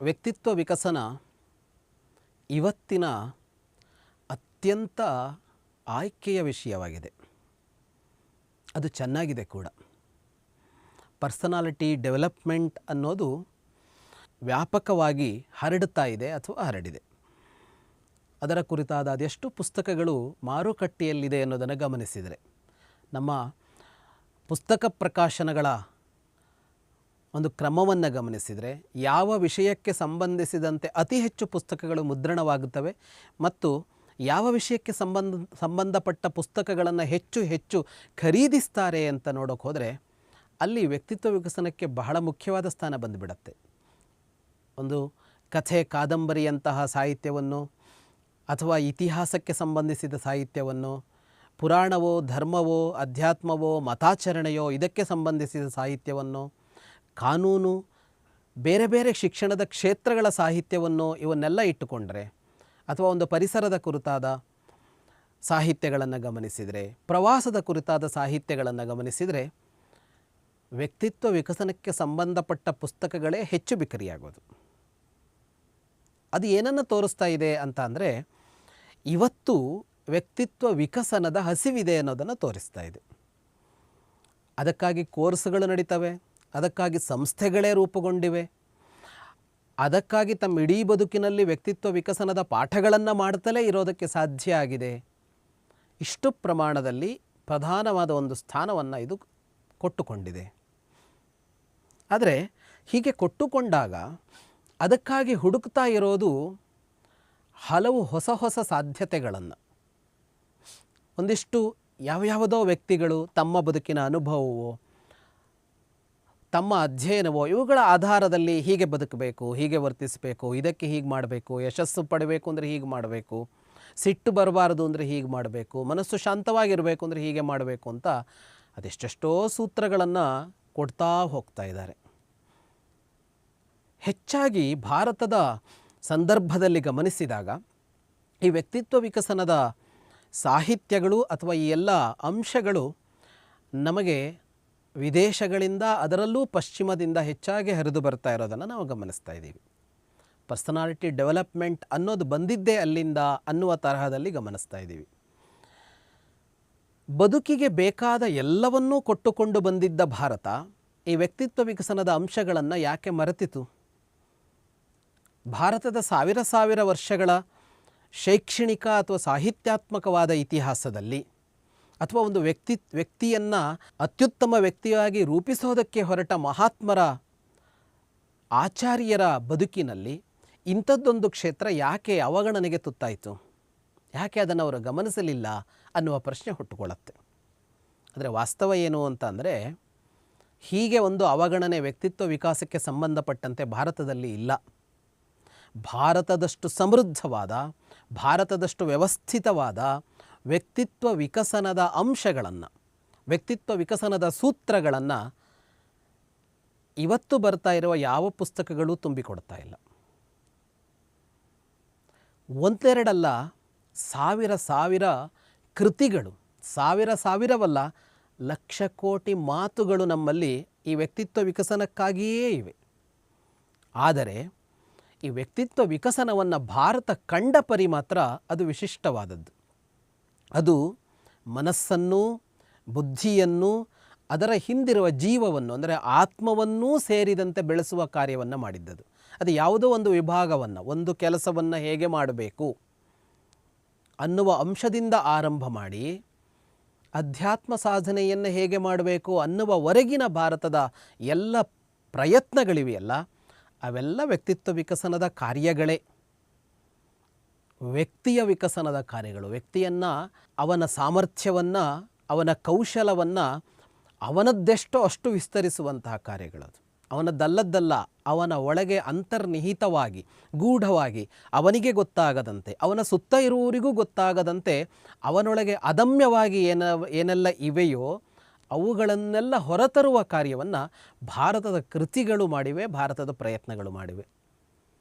ವ್ಯಕ್ತಿತ್ವ ವಿಕಸನ ಇವತ್ತಿನ ಅತ್ಯಂತ ಆಯ್ಕೆಯ ವಿಷಯವಾಗಿದೆ. ಅದು ಚೆನ್ನಾಗಿದೆ ಕೂಡ. ಪರ್ಸನಾಲಿಟಿ ಡೆವಲಪ್ಮೆಂಟ್ ಅನ್ನೋದು ವ್ಯಾಪಕವಾಗಿ ಹರಡುತ್ತಾ ಇದೆ ಅಥವಾ ಹರಡಿದೆ. ಅದರ ಕುರಿತಾದ ಅದೆಷ್ಟು ಪುಸ್ತಕಗಳು ಮಾರುಕಟ್ಟೆಯಲ್ಲಿದೆ ಅನ್ನೋದನ್ನು ಗಮನಿಸಿದರೆ, ನಮ್ಮ ಪುಸ್ತಕ ಪ್ರಕಾಶನಗಳ ಒಂದು ಕ್ರಮವನ್ನು ಗಮನಿಸಿದರೆ, ಯಾವ ವಿಷಯಕ್ಕೆ ಸಂಬಂಧಿಸಿದಂತೆ ಅತಿ ಹೆಚ್ಚು ಪುಸ್ತಕಗಳು ಮುದ್ರಣವಾಗುತ್ತವೆ ಮತ್ತು ಯಾವ ವಿಷಯಕ್ಕೆ ಸಂಬಂಧಪಟ್ಟ ಪುಸ್ತಕಗಳನ್ನು ಹೆಚ್ಚು ಹೆಚ್ಚು ಖರೀದಿಸ್ತಾರೆ ಅಂತ ನೋಡೋಕೆ ಹೋದರೆ, ಅಲ್ಲಿ ವ್ಯಕ್ತಿತ್ವ ವಿಕಸನಕ್ಕೆ ಬಹಳ ಮುಖ್ಯವಾದ ಸ್ಥಾನ ಬಂದುಬಿಡತ್ತೆ. ಒಂದು ಕಥೆ ಕಾದಂಬರಿಯಂತಹ ಸಾಹಿತ್ಯವನ್ನು ಅಥವಾ ಇತಿಹಾಸಕ್ಕೆ ಸಂಬಂಧಿಸಿದ ಸಾಹಿತ್ಯವನ್ನು, ಪುರಾಣವೋ ಧರ್ಮವೋ ಅಧ್ಯಾತ್ಮವೋ ಮತಾಚರಣೆಯೋ ಇದಕ್ಕೆ ಸಂಬಂಧಿಸಿದ ಸಾಹಿತ್ಯವನ್ನು, ಕಾನೂನು, ಬೇರೆ ಬೇರೆ ಶಿಕ್ಷಣದ ಕ್ಷೇತ್ರಗಳ ಸಾಹಿತ್ಯವನ್ನು ಇವನ್ನೆಲ್ಲ ಇಟ್ಟುಕೊಂಡರೆ, ಅಥವಾ ಒಂದು ಪರಿಸರದ ಕುರಿತಾದ ಸಾಹಿತ್ಯಗಳನ್ನು ಗಮನಿಸಿದರೆ, ಪ್ರವಾಸದ ಕುರಿತಾದ ಸಾಹಿತ್ಯಗಳನ್ನು ಗಮನಿಸಿದರೆ, ವ್ಯಕ್ತಿತ್ವ ವಿಕಸನಕ್ಕೆ ಸಂಬಂಧಪಟ್ಟ ಪುಸ್ತಕಗಳೇ ಹೆಚ್ಚು ಬಿಕರಿಯಾಗೋದು. ಅದು ಏನನ್ನು ತೋರಿಸ್ತಾ ಇದೆ ಅಂತ ಅಂದರೆ, ಇವತ್ತು ವ್ಯಕ್ತಿತ್ವ ವಿಕಸನದ ಹಸಿವಿದೆ ಅನ್ನೋದನ್ನು ತೋರಿಸ್ತಾ ಇದೆ. ಅದಕ್ಕಾಗಿ ಕೋರ್ಸ್ಗಳು ನಡೀತವೆ, ಅದಕ್ಕಾಗಿ ಸಂಸ್ಥೆಗಳೇ ರೂಪುಗೊಂಡಿವೆ, ಅದಕ್ಕಾಗಿ ತಮ್ಮ ಇಡೀ ಬದುಕಿನಲ್ಲಿ ವ್ಯಕ್ತಿತ್ವ ವಿಕಸನದ ಪಾಠಗಳನ್ನು ಮಾಡ್ತಲೇ ಇರೋದಕ್ಕೆ ಸಾಧ್ಯ ಆಗಿದೆ. ಇಷ್ಟು ಪ್ರಮಾಣದಲ್ಲಿ ಪ್ರಧಾನವಾದ ಒಂದು ಸ್ಥಾನವನ್ನು ಇದು ಕೊಟ್ಟುಕೊಂಡಿದೆ. ಆದರೆ ಹೀಗೆ ಕೊಟ್ಟುಕೊಂಡಾಗ ಅದಕ್ಕಾಗಿ ಹುಡುಕ್ತಾ ಇರೋದು ಹಲವು ಹೊಸ ಹೊಸ ಸಾಧ್ಯತೆಗಳನ್ನು. ಒಂದಿಷ್ಟು ಯಾವ್ಯಾವುದೋ ವ್ಯಕ್ತಿಗಳು ತಮ್ಮ ಬದುಕಿನ ಅನುಭವವೋ ತಮ್ಮ ಅಧ್ಯಯನವೋ ಇವುಗಳ ಆಧಾರದಲ್ಲಿ ಹೀಗೆ ಬದುಕಬೇಕು, ಹೀಗೆ ವರ್ತಿಸಬೇಕು, ಇದಕ್ಕೆ ಹೀಗೆ ಮಾಡಬೇಕು, ಯಶಸ್ಸು ಪಡಬೇಕು ಅಂದರೆ ಹೀಗೆ ಮಾಡಬೇಕು, ಸಿಟ್ಟು ಬರಬಾರದು ಅಂದರೆ ಹೀಗೆ ಮಾಡಬೇಕು, ಮನಸ್ಸು ಶಾಂತವಾಗಿರಬೇಕು ಅಂದರೆ ಹೀಗೆ ಮಾಡಬೇಕು ಅಂತ ಅದೆಷ್ಟೆಷ್ಟೋ ಸೂತ್ರಗಳನ್ನು ಕೊಡ್ತಾ ಹೋಗ್ತಾ ಇದ್ದಾರೆ. ಹೆಚ್ಚಾಗಿ ಭಾರತದ ಸಂದರ್ಭದಲ್ಲಿ ಗಮನಿಸಿದಾಗ ಈ ವ್ಯಕ್ತಿತ್ವ ವಿಕಸನದ ಸಾಹಿತ್ಯಗಳು ಅಥವಾ ಈ ಎಲ್ಲ ಅಂಶಗಳು ನಮಗೆ ವಿದೇಶಗಳಿಂದ, ಅದರಲ್ಲೂ ಪಶ್ಚಿಮದಿಂದ ಹೆಚ್ಚಾಗಿ ಹರಿದು ಬರ್ತಾ ಇರೋದನ್ನು ನಾವು ಗಮನಿಸ್ತಾ ಇದ್ದೀವಿ. ಪರ್ಸನಾಲಿಟಿ ಡೆವಲಪ್ಮೆಂಟ್ ಅನ್ನೋದು ಬಂದಿದ್ದೇ ಅಲ್ಲಿಂದ ಅನ್ನುವ ತರಹದಲ್ಲಿ ಗಮನಿಸ್ತಾ ಇದ್ದೀವಿ. ಬದುಕಿಗೆ ಬೇಕಾದ ಎಲ್ಲವನ್ನೂ ಕೊಟ್ಟುಕೊಂಡು ಬಂದಿದ್ದ ಭಾರತ ಈ ವ್ಯಕ್ತಿತ್ವ ವಿಕಸನದ ಅಂಶಗಳನ್ನು ಯಾಕೆ ಮರೆತಿತು? ಭಾರತದ ಸಾವಿರ ಸಾವಿರ ವರ್ಷಗಳ ಶೈಕ್ಷಣಿಕ ಅಥವಾ ಸಾಹಿತ್ಯಾತ್ಮಕವಾದ ಇತಿಹಾಸದಲ್ಲಿ, ಅಥವಾ ಒಂದು ವ್ಯಕ್ತಿಯನ್ನು ಅತ್ಯುತ್ತಮ ವ್ಯಕ್ತಿಯಾಗಿ ರೂಪಿಸೋದಕ್ಕೆ ಹೊರಟ ಮಹಾತ್ಮರ ಆಚಾರ್ಯರ ಬದುಕಿನಲ್ಲಿ ಇಂಥದ್ದೊಂದು ಕ್ಷೇತ್ರ ಯಾಕೆ ಅವಗಣನೆಗೆ ತುತ್ತಾಯಿತು? ಯಾಕೆ ಅದನ್ನು ಅವರು ಗಮನಿಸಲಿಲ್ಲ ಅನ್ನುವ ಪ್ರಶ್ನೆ ಹುಟ್ಟುಕೊಳ್ಳುತ್ತೆ. ಆದರೆ ವಾಸ್ತವ ಏನು ಅಂತ ಅಂದರೆ, ಹೀಗೆ ಒಂದು ಅವಗಣನೆ ವ್ಯಕ್ತಿತ್ವ ವಿಕಾಸಕ್ಕೆ ಸಂಬಂಧಪಟ್ಟಂತೆ ಭಾರತದಲ್ಲಿ ಇಲ್ಲ. ಭಾರತದಷ್ಟು ಸಮೃದ್ಧವಾದ, ಭಾರತದಷ್ಟು ವ್ಯವಸ್ಥಿತವಾದ ವ್ಯಕ್ತಿತ್ವ ವಿಕಸನದ ಅಂಶಗಳನ್ನು, ವ್ಯಕ್ತಿತ್ವ ವಿಕಸನದ ಸೂತ್ರಗಳನ್ನು ಇವತ್ತು ಬರ್ತಾ ಇರುವ ಯಾವ ಪುಸ್ತಕಗಳು ತುಂಬಿಕೊಡ್ತಾ ಇಲ್ಲ. ಒಂದೆರಡಲ್ಲ, ಸಾವಿರ ಸಾವಿರ ಕೃತಿಗಳು, ಸಾವಿರವಲ್ಲ ಲಕ್ಷ ಕೋಟಿ ಮಾತುಗಳು ನಮ್ಮಲ್ಲಿ ಈ ವ್ಯಕ್ತಿತ್ವ ವಿಕಸನಕ್ಕಾಗಿಯೇ ಇವೆ. ಆದರೆ ಈ ವ್ಯಕ್ತಿತ್ವ ವಿಕಸನವನ್ನು ಭಾರತ ಕಂಡ ಪರಿ ಮಾತ್ರ ಅದು ವಿಶಿಷ್ಟವಾದದ್ದು. ಅದು ಮನಸ್ಸನ್ನು, ಬುದ್ಧಿಯನ್ನು, ಅದರ ಹಿಂದಿರುವ ಜೀವವನ್ನು ಅಂದರೆ ಆತ್ಮವನ್ನೂ ಸೇರಿದಂತೆ ಬೆಳೆಸುವ ಕಾರ್ಯವನ್ನು ಮಾಡಿದ್ದದು. ಅದು ಯಾವುದೋ ಒಂದು ವಿಭಾಗವನ್ನು, ಒಂದು ಕೆಲಸವನ್ನು ಹೇಗೆ ಮಾಡಬೇಕು ಅನ್ನುವ ಅಂಶದಿಂದ ಆರಂಭ ಮಾಡಿ ಅಧ್ಯಾತ್ಮ ಸಾಧನೆಯನ್ನು ಹೇಗೆ ಮಾಡಬೇಕು ಅನ್ನುವವರೆಗಿನ ಭಾರತದ ಎಲ್ಲ ಪ್ರಯತ್ನಗಳಿವೆಯಲ್ಲ, ಅವೆಲ್ಲ ವ್ಯಕ್ತಿತ್ವ ವಿಕಸನದ ಕಾರ್ಯಗಳೇ. ವ್ಯಕ್ತಿಯ ವಿಕಸನದ ಕಾರ್ಯಗಳು. ವ್ಯಕ್ತಿಯನ್ನು, ಅವನ ಸಾಮರ್ಥ್ಯವನ್ನು, ಅವನ ಕೌಶಲವನ್ನು ಅವನದ್ದೆಷ್ಟೋ ಅಷ್ಟು ವಿಸ್ತರಿಸುವಂತಹ ಕಾರ್ಯಗಳದು. ಅವನದ್ದಲ್ಲದ್ದಲ್ಲ, ಅವನ ಒಳಗೆ ಅಂತರ್ನಿಹಿತವಾಗಿ, ಗೂಢವಾಗಿ, ಅವನಿಗೆ ಗೊತ್ತಾಗದಂತೆ, ಅವನ ಸುತ್ತ ಇರುವವರಿಗೂ ಗೊತ್ತಾಗದಂತೆ ಅವನೊಳಗೆ ಅದಮ್ಯವಾಗಿ ಏನೆಲ್ಲ ಇವೆಯೋ ಅವುಗಳನ್ನೆಲ್ಲ ಹೊರತರುವ ಕಾರ್ಯವನ್ನು ಭಾರತದ ಕೃತಿಗಳು ಮಾಡಿವೆ, ಭಾರತದ ಪ್ರಯತ್ನಗಳು ಮಾಡಿವೆ.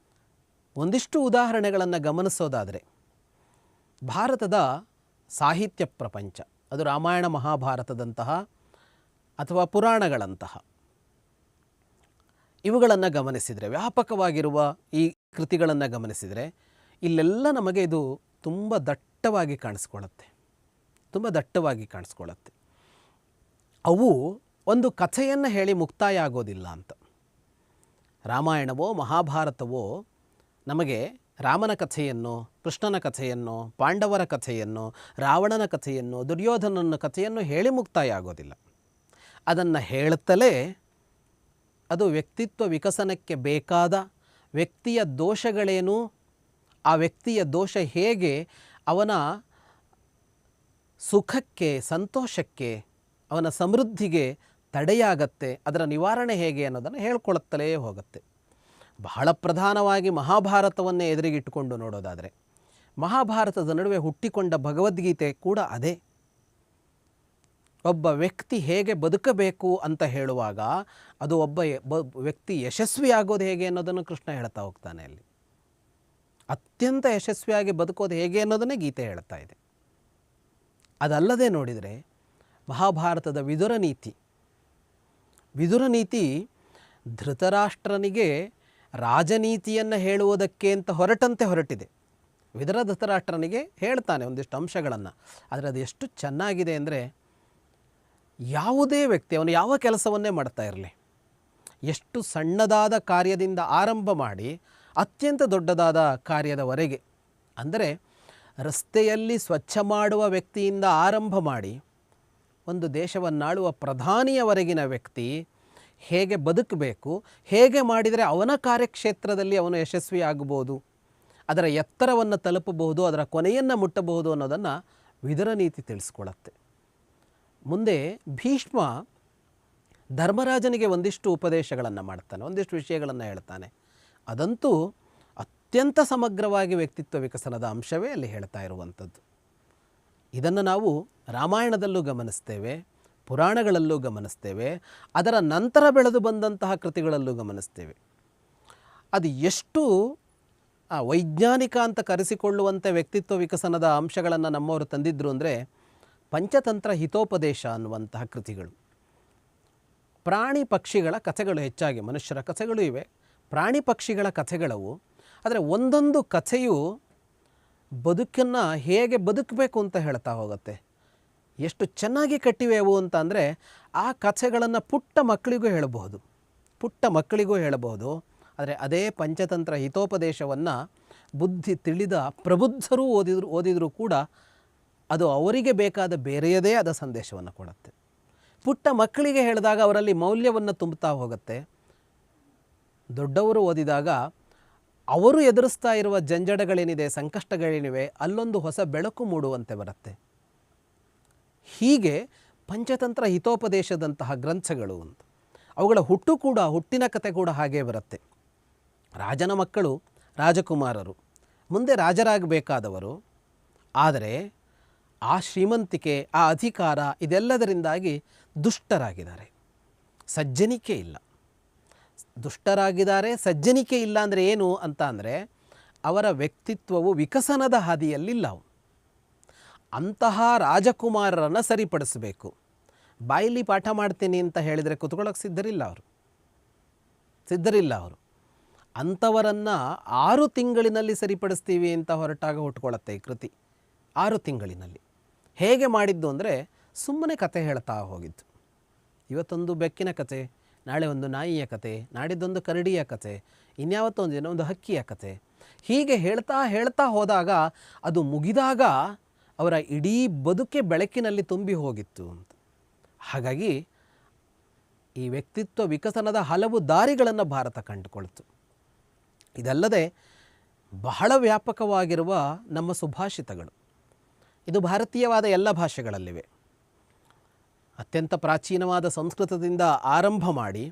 ಒಂದಿಷ್ಟು ಉದಾಹರಣೆಗಳನ್ನು ಗಮನಿಸೋದಾದರೆ, ಭಾರತದ ಸಾಹಿತ್ಯ ಪ್ರಪಂಚ, ಅದು ರಾಮಾಯಣ ಮಹಾಭಾರತದಂತಹ ಅಥವಾ ಪುರಾಣಗಳಂತಹ ಇವುಗಳನ್ನು ಗಮನಿಸಿದರೆ, ವ್ಯಾಪಕವಾಗಿರುವ ಈ ಕೃತಿಗಳನ್ನು ಗಮನಿಸಿದರೆ ಇಲ್ಲೆಲ್ಲ ನಮಗೆ ಇದು ತುಂಬ ದಟ್ಟವಾಗಿ ಕಾಣಿಸ್ಕೊಳ್ಳುತ್ತೆ, ತುಂಬ ದಟ್ಟವಾಗಿ ಕಾಣಿಸ್ಕೊಳ್ಳುತ್ತೆ. ಅವು ಒಂದು ಕಥೆಯನ್ನು ಹೇಳಿ ಮುಕ್ತಾಯ ಆಗೋದಿಲ್ಲ ಅಂತ. ರಾಮಾಯಣವೋ ಮಹಾಭಾರತವೋ ನಮಗೆ ರಾಮನ ಕಥೆಯನ್ನು, ಕೃಷ್ಣನ ಕಥೆಯನ್ನು, ಪಾಂಡವರ ಕಥೆಯನ್ನು, ರಾವಣನ ಕಥೆಯನ್ನು, ದುರ್ಯೋಧನನ ಕಥೆಯನ್ನು ಹೇಳಿ ಮುಕ್ತಾಯ ಆಗೋದಿಲ್ಲ. ಅದನ್ನು ಹೇಳುತ್ತಲೇ ಅದು ವ್ಯಕ್ತಿತ್ವ ವಿಕಸನಕ್ಕೆ ಬೇಕಾದ ವ್ಯಕ್ತಿಯ ದೋಷಗಳೇನು, ಆ ವ್ಯಕ್ತಿಯ ದೋಷ ಹೇಗೆ ಅವನ ಸುಖಕ್ಕೆ, ಸಂತೋಷಕ್ಕೆ, ಅವನ ಸಮೃದ್ಧಿಗೆ ತಡೆಯಾಗತ್ತೆ, ಅದರ ನಿವಾರಣೆ ಹೇಗೆ ಅನ್ನೋದನ್ನು ಹೇಳ್ಕೊಳ್ಳುತ್ತಲೇ ಹೋಗುತ್ತೆ. ಬಹಳ ಪ್ರಧಾನವಾಗಿ ಮಹಾಭಾರತವನ್ನೇ ಎದುರಿಗಿಟ್ಟುಕೊಂಡು ನೋಡೋದಾದರೆ, ಮಹಾಭಾರತದ ನಡುವೆ ಹುಟ್ಟಿಕೊಂಡ ಭಗವದ್ಗೀತೆ ಕೂಡ ಅದೇ. ಒಬ್ಬ ವ್ಯಕ್ತಿ ಹೇಗೆ ಬದುಕಬೇಕು ಅಂತ ಹೇಳುವಾಗ ಅದು ಒಬ್ಬ ವ್ಯಕ್ತಿ ಯಶಸ್ವಿಯಾಗೋದು ಹೇಗೆ ಅನ್ನೋದನ್ನು ಕೃಷ್ಣ ಹೇಳ್ತಾ ಹೋಗ್ತಾನೆ. ಅಲ್ಲಿ ಅತ್ಯಂತ ಯಶಸ್ವಿಯಾಗಿ ಬದುಕೋದು ಹೇಗೆ ಅನ್ನೋದನ್ನೇ ಗೀತೆ ಹೇಳ್ತಾ ಇದೆ. ಅದಲ್ಲದೆ ನೋಡಿದರೆ ಮಹಾಭಾರತದ ವಿದುರ ನೀತಿ ಧೃತರಾಷ್ಟ್ರನಿಗೆ ರಾಜನೀತಿಯನ್ನು ಹೇಳುವುದಕ್ಕೆ ಅಂತ ಹೊರಟಿದೆ. ಧೃತರಾಷ್ಟ್ರನಿಗೆ ಹೇಳ್ತಾನೆ ಒಂದಿಷ್ಟು ಅಂಶಗಳನ್ನು. ಆದರೆ ಅದು ಎಷ್ಟು ಚೆನ್ನಾಗಿದೆ ಅಂದರೆ, ಯಾವುದೇ ವ್ಯಕ್ತಿ ಅವನು ಯಾವ ಕೆಲಸವನ್ನೇ ಮಾಡ್ತಾ ಇರಲಿ, ಎಷ್ಟು ಸಣ್ಣದಾದ ಕಾರ್ಯದಿಂದ ಆರಂಭ ಮಾಡಿ ಅತ್ಯಂತ ದೊಡ್ಡದಾದ ಕಾರ್ಯದವರೆಗೆ, ಅಂದರೆ ರಸ್ತೆಯಲ್ಲಿ ಸ್ವಚ್ಛ ಮಾಡುವ ವ್ಯಕ್ತಿಯಿಂದ ಆರಂಭ ಮಾಡಿ ಒಂದು ದೇಶವನ್ನಾಳುವ ಪ್ರಧಾನಿಯವರೆಗಿನ ವ್ಯಕ್ತಿ ಹೇಗೆ ಬದುಕಬೇಕು, ಹೇಗೆ ಮಾಡಿದರೆ ಅವನ ಕಾರ್ಯಕ್ಷೇತ್ರದಲ್ಲಿ ಅವನು ಯಶಸ್ವಿ ಆಗಬಹುದು, ಅದರ ಎತ್ತರವನ್ನು ತಲುಪಬಹುದು, ಅದರ ಕೊನೆಯನ್ನು ಮುಟ್ಟಬಹುದು ಅನ್ನೋದನ್ನು ವಿದುರ ನೀತಿ ತಿಳಿಸ್ಕೊಳ್ಳುತ್ತೆ. ಮುಂದೆ ಭೀಷ್ಮ ಧರ್ಮರಾಜನಿಗೆ ಒಂದಿಷ್ಟು ಉಪದೇಶಗಳನ್ನು ಮಾಡ್ತಾನೆ, ಒಂದಿಷ್ಟು ವಿಷಯಗಳನ್ನು ಹೇಳ್ತಾನೆ. ಅದಂತೂ ಅತ್ಯಂತ ಸಮಗ್ರವಾಗಿ ವ್ಯಕ್ತಿತ್ವ ವಿಕಸನದ ಅಂಶವೇ ಅಲ್ಲಿ ಹೇಳ್ತಾ ಇರುವಂಥದ್ದು. ಇದನ್ನು ನಾವು ರಾಮಾಯಣದಲ್ಲೂ ಗಮನಿಸ್ತೇವೆ, ಪುರಾಣಗಳಲ್ಲೂ ಗಮನಿಸ್ತೇವೆ, ಅದರ ನಂತರ ಬೆಳೆದು ಬಂದಂತಹ ಕೃತಿಗಳಲ್ಲೂ ಗಮನಿಸ್ತೇವೆ. ಅದು ಎಷ್ಟು ವೈಜ್ಞಾನಿಕ ಅಂತ ಕರೆಸಿಕೊಳ್ಳುವಂಥ ವ್ಯಕ್ತಿತ್ವ ವಿಕಸನದ ಅಂಶಗಳನ್ನು ನಮ್ಮವರು ತಂದಿದ್ರು ಅಂದರೆ, ಪಂಚತಂತ್ರ ಹಿತೋಪದೇಶ ಅನ್ನುವಂತಹ ಕೃತಿಗಳು. ಪ್ರಾಣಿ ಪಕ್ಷಿಗಳ ಕಥೆಗಳು ಹೆಚ್ಚಾಗಿ, ಮನುಷ್ಯರ ಕಥೆಗಳು ಇವೆ, ಪ್ರಾಣಿ ಪಕ್ಷಿಗಳ ಕಥೆಗಳವು. ಆದರೆ ಒಂದೊಂದು ಕಥೆಯು ಬದುಕನ್ನು ಹೇಗೆ ಬದುಕಬೇಕು ಅಂತ ಹೇಳ್ತಾ ಹೋಗುತ್ತೆ. ಎಷ್ಟು ಚೆನ್ನಾಗಿ ಕಟ್ಟಿವೆ ಅವು ಅಂತ ಅಂದರೆ, ಆ ಕಥೆಗಳನ್ನು ಪುಟ್ಟ ಮಕ್ಕಳಿಗೂ ಹೇಳಬಹುದು. ಆದರೆ ಅದೇ ಪಂಚತಂತ್ರ ಹಿತೋಪದೇಶವನ್ನು ಬುದ್ಧಿ ತಿಳಿದ ಪ್ರಬುದ್ಧರೂ ಓದಿದರೂ ಕೂಡ ಅದು ಅವರಿಗೆ ಬೇಕಾದ ಬೇರೆಯದೇ ಆದ ಸಂದೇಶವನ್ನು ಕೊಡುತ್ತೆ. ಪುಟ್ಟ ಮಕ್ಕಳಿಗೆ ಹೇಳಿದಾಗ ಅವರಲ್ಲಿ ಮೌಲ್ಯವನ್ನು ತುಂಬುತ್ತಾ ಹೋಗುತ್ತೆ. ದೊಡ್ಡವರು ಓದಿದಾಗ ಅವರು ಎದುರಿಸ್ತಾ ಇರುವ ಜಂಜಡಗಳೇನಿದೆ, ಸಂಕಷ್ಟಗಳೇನಿವೆ, ಅಲ್ಲೊಂದು ಹೊಸ ಬೆಳಕು ಮೂಡುವಂತೆ ಬರುತ್ತೆ. ಹೀಗೆ ಪಂಚತಂತ್ರ ಹಿತೋಪದೇಶದಂತಹ ಗ್ರಂಥಗಳು ಅಂತ, ಅವುಗಳ ಹುಟ್ಟಿನ ಕಥೆ ಕೂಡ ಹಾಗೇ ಬರುತ್ತೆ. ರಾಜನ ಮಕ್ಕಳು ರಾಜಕುಮಾರರು, ಮುಂದೆ ರಾಜರಾಗಬೇಕಾದವರು. ಆದರೆ ಆ ಶ್ರೀಮಂತಿಕೆ, ಆ ಅಧಿಕಾರ, ಇದೆಲ್ಲದರಿಂದಾಗಿ ದುಷ್ಟರಾಗಿದ್ದಾರೆ, ಸಜ್ಜನಿಕೆ ಇಲ್ಲ. ದುಷ್ಟರಾಗಿದ್ದಾರೆ, ಸಜ್ಜನಿಕೆ ಇಲ್ಲ ಅಂದರೆ ಏನು ಅಂತ ಅಂದರೆ, ಅವರ ವ್ಯಕ್ತಿತ್ವವು ವಿಕಸನದ ಹಾದಿಯಲ್ಲಿಲ್ಲವು. ಅಂತಹ ರಾಜಕುಮಾರರನ್ನು ಸರಿಪಡಿಸಬೇಕು. ಬಾಯಿಲಿ ಪಾಠ ಮಾಡ್ತೀನಿ ಅಂತ ಹೇಳಿದರೆ ಕೂತ್ಕೊಳ್ಳೋಕೆ ಸಿದ್ಧರಿಲ್ಲ ಅವರು. ಅಂಥವರನ್ನು 6 ತಿಂಗಳಿನಲ್ಲಿ ಸರಿಪಡಿಸ್ತೀವಿ ಅಂತ ಹೊರಟಾಗ ಹುಟ್ಕೊಳ್ಳುತ್ತೆ ಈ ಕೃತಿ. 6 ತಿಂಗಳಿನಲ್ಲಿ ಹೇಗೆ ಮಾಡಿದ್ದು ಅಂದರೆ, ಸುಮ್ಮನೆ ಕತೆ ಹೇಳ್ತಾ ಹೋಗಿದ್ದು. ಇವತ್ತೊಂದು ಬೆಕ್ಕಿನ ಕತೆ, ನಾಳೆ ಒಂದು ನಾಯಿಯ ಕತೆ, ನಾಡಿದ್ದೊಂದು ಕರಡಿಯ ಕತೆ, ಇನ್ಯಾವತ್ತೊಂದು ದಿನ ಒಂದು ಹಕ್ಕಿಯ ಕತೆ. ಹೀಗೆ ಹೇಳ್ತಾ ಹೋದಾಗ ಅದು ಮುಗಿದಾಗ ಅವರ ಇಡೀ ಬದುಕೆ ಬೆಳಕಿನಲ್ಲಿ ತುಂಬಿ ಹೋಗಿತ್ತು ಅಂತ. ಹಾಗಾಗಿ ಈ ವ್ಯಕ್ತಿತ್ವ ವಿಕಸನದ ಹಲವು ದಾರಿಗಳನ್ನು ಭಾರತ ಕಂಡುಕೊಳ್ತು. ಇದಲ್ಲದೆ ಬಹಳ ವ್ಯಾಪಕವಾಗಿರುವ ನಮ್ಮ ಸುಭಾಷಿತಗಳು, ಇದು ಭಾರತೀಯವಾದ ಎಲ್ಲ ಭಾಷೆಗಳಲ್ಲಿವೆ. ಅತ್ಯಂತ ಪ್ರಾಚೀನವಾದ ಸಂಸ್ಕೃತದಿಂದ ಆರಂಭ ಮಾಡಿ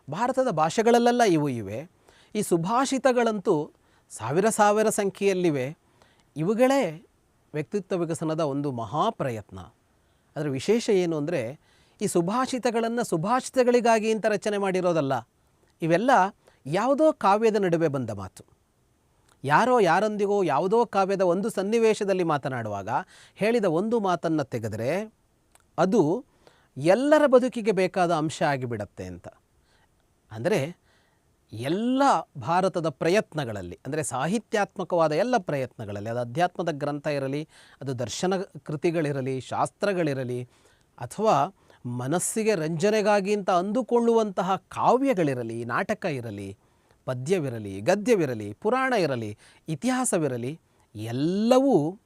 ಭಾರತದ ಭಾಷೆಗಳಲ್ಲೆಲ್ಲ ಇವೆ. ಈ ಸುಭಾಷಿತಗಳಂತೂ ಸಾವಿರ ಸಂಖ್ಯೆಯಲ್ಲಿವೆ. ಇವುಗಳೇ ವ್ಯಕ್ತಿತ್ವ ವಿಕಸನದ ಒಂದು ಮಹಾಪ್ರಯತ್ನ. ಅದರ ವಿಶೇಷ ಏನು ಅಂದರೆ, ಈ ಸುಭಾಷಿತಗಳನ್ನು ಸುಭಾಷಿತಗಳಿಗಾಗಿ ಅಂತ ರಚನೆ ಮಾಡಿರೋದಲ್ಲ. ಇವೆಲ್ಲ ಯಾವುದೋ ಕಾವ್ಯದ ನಡುವೆ ಬಂದ ಮಾತು. ಯಾರೋ ಯಾರೊಂದಿಗೋ ಯಾವುದೋ ಕಾವ್ಯದ ಒಂದು ಸನ್ನಿವೇಶದಲ್ಲಿ ಮಾತನಾಡುವಾಗ ಹೇಳಿದ ಒಂದು ಮಾತನ್ನು ತೆಗೆದರೆ ಅದು ಎಲ್ಲರ ಬದುಕಿಗೆ ಬೇಕಾದ ಅಂಶ ಆಗಿಬಿಡತ್ತೆ ಅಂತ. ಅಂದರೆ ಎಲ್ಲ ಭಾರತದ ಪ್ರಯತ್ನಗಳಲ್ಲಿ, ಅಂದರೆ ಸಾಹಿತ್ಯಾತ್ಮಕವಾದ ಎಲ್ಲ ಪ್ರಯತ್ನಗಳಲ್ಲಿ, ಅದು ಅಧ್ಯಾತ್ಮದ ಗ್ರಂಥ ಇರಲಿ, ಅದು ದರ್ಶನ ಕೃತಿಗಳಿರಲಿ, ಶಾಸ್ತ್ರಗಳಿರಲಿ, ಅಥವಾ ಮನಸ್ಸಿಗೆ ರಂಜನೆಗಾಗಿ ಅಂತ ಅಂದುಕೊಳ್ಳುವಂತಹ ಕಾವ್ಯಗಳಿರಲಿ, ನಾಟಕ ಇರಲಿ, ಪದ್ಯವಿರಲಿ, ಗದ್ಯವಿರಲಿ, ಪುರಾಣ ಇರಲಿ, ಇತಿಹಾಸವಿರಲಿ, ಎಲ್ಲವೂ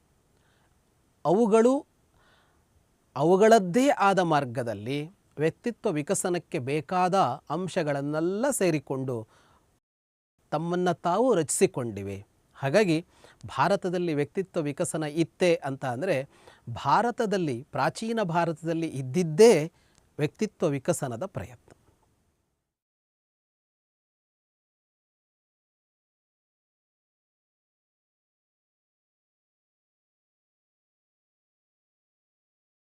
ಅವುಗಳದ್ದೇ ಆದ ಮಾರ್ಗದಲ್ಲಿ ವ್ಯಕ್ತಿತ್ವ ವಿಕಸನಕ್ಕೆ ಬೇಕಾದ ಅಂಶಗಳನ್ನೆಲ್ಲ ಸೇರಿಕೊಂಡು ತಮ್ಮನ್ನು ತಾವು ರಚಿಸಿಕೊಂಡಿವೆ. ಹಾಗಾಗಿ ಭಾರತದಲ್ಲಿ ವ್ಯಕ್ತಿತ್ವ ವಿಕಸನ ಇತ್ತೆ ಅಂತ ಅಂದರೆ ಭಾರತದಲ್ಲಿ, ಪ್ರಾಚೀನ ಭಾರತದಲ್ಲಿ ಇದ್ದಿದ್ದೇ ವ್ಯಕ್ತಿತ್ವ ವಿಕಸನದ ಪ್ರಯತ್ನ.